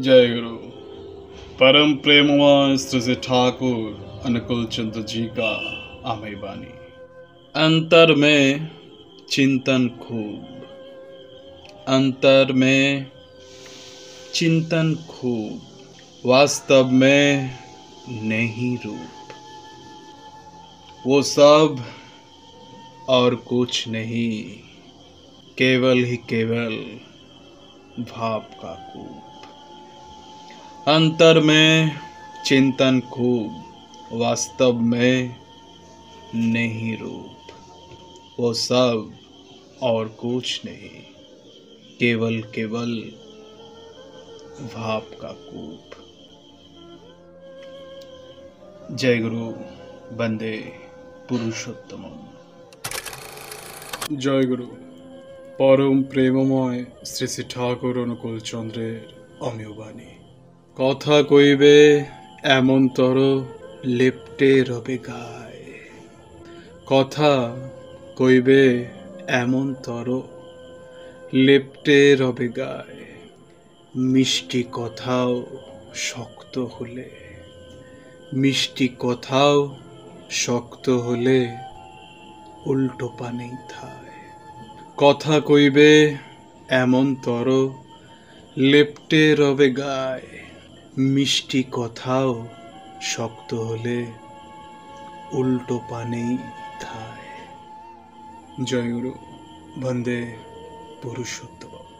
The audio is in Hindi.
जय गुरु। परम प्रेममय श्री ठाकुर अनुकूल चंद्र जी का आमय बानी। अंतर में चिंतन खूब, अंतर में चिंतन खूब, वास्तव में नहीं रूप। वो सब और कुछ नहीं, केवल ही केवल भाव का कूप। अंतर में चिंतन खूब, वास्तव में नहीं रूप। वो सब और कुछ नहीं, केवल केवल भाव का कूप। जय गुरु बंदे पुरुषोत्तम। जय गुरु। परम प्रेममय श्री श्री ठाकुर अनुकूल चंद्रेर अमीय बाणी। কথা কইবে এমন তর লেপ্টে রবে গায়ে। কথা কইবে এমন তর লেপ্টে রবে গায়ে। মিষ্টি কথাও শক্ত হলে, মিষ্টি কথাও শক্ত হলে উল্টো পানেই থায়। কথা কইবে এমন তর লেপ্টে রবে গায়ে। মিষ্টি কথাও শক্ত হলে উল্টো পানেই থায়। জয় গুরু বন্দে পুরুষোত্তম।